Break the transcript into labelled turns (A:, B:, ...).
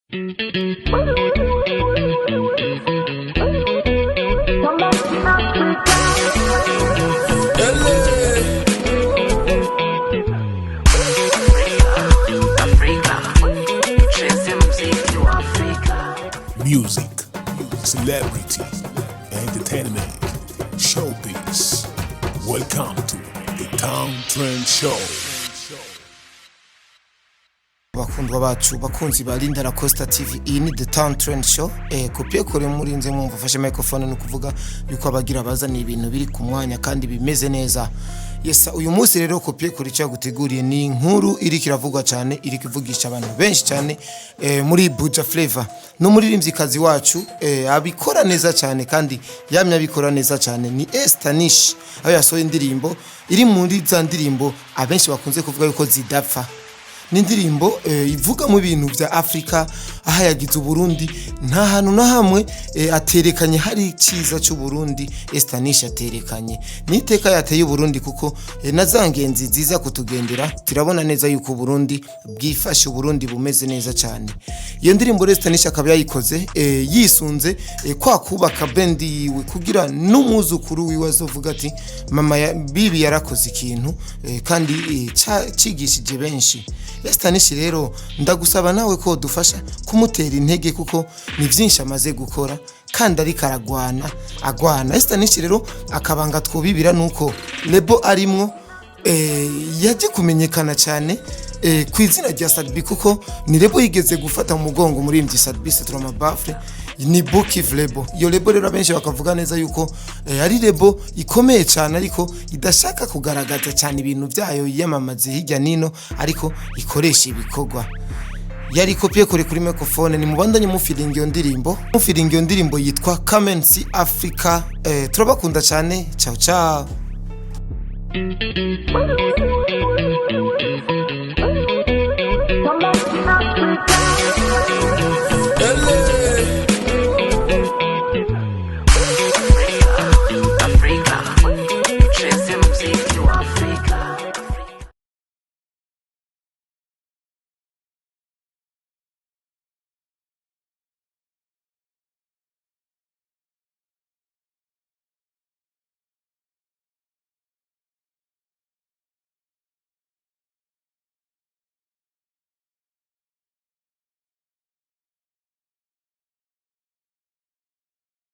A: Music, celebrity, entertainment, showbiz. Welcome to the Town Trend Show.
B: Bakundwa bacu bakunzi barinda la Costa TV, iyi ni The Town Trend Show. Kopie kore murinze mwumva ufashe microphone no kuvuga yuko abagira bazana ibintu biri ku mwanya kandi bimeze neza. Yes, uyu munsi rero kopie kuri cyo guteguriye ni inkuru iri kiravugwa cyane, iri kivugisha abantu benshi cyane muri Buja Flavor no muri rimzikazi wacu abikora neza cyane kandi yamya abikora neza cyane ni Esther Nish. Aho yasohoye indirimbo iri muri za ndirimbo abenshi bakunze kuvuga yuko zidapfa. Nindirimbo ivuga mu bintu bya Afrika, aha yagize Burundi nta hantu na hamwe aterekanye hari ciza cy'u Burundi. Esther Nish aterekanye niteka yateye Burundi kuko nazangenzi ziza kutugendera turabona neza yuko Burundi bwifashe, Burundi bumeze neza cyane. Iyo ndirimbo Esther Nish akaba yayikoze yisunze kwa kubaka band yiwe kugira n'umuzukuru wiwe azovuga ati mama ya bibi yarakoze ikintu kandi cigishije benshi. Esther Nish rero ndagusaba nawe ko dufasha kumutera intege kuko ni byinshi amaze gukora kandi ari karagwana agwana. Esther Nish rero akabanga twobibira nuko lebo arimwo yaje kumenyekana cyane ku izina rya Sadbi kuko ni lebo yigeze gufata mu mugongo muri imji Sadbi Troma Bafre ni Bukiv Lab. Iyo lebo rero benshi bakavuga neza yuko ari lebo ikomeye cyane ariko idashaka kugaragaza cyane ibintu byayo yamamaze hirya nino ariko ikoresha ibikorwa. Yari kopie kuri microphone ni mubandanye mufiringa iyo ndirimbo yitwa Come and See Africa. Turabakunda cyane, ciao ciao.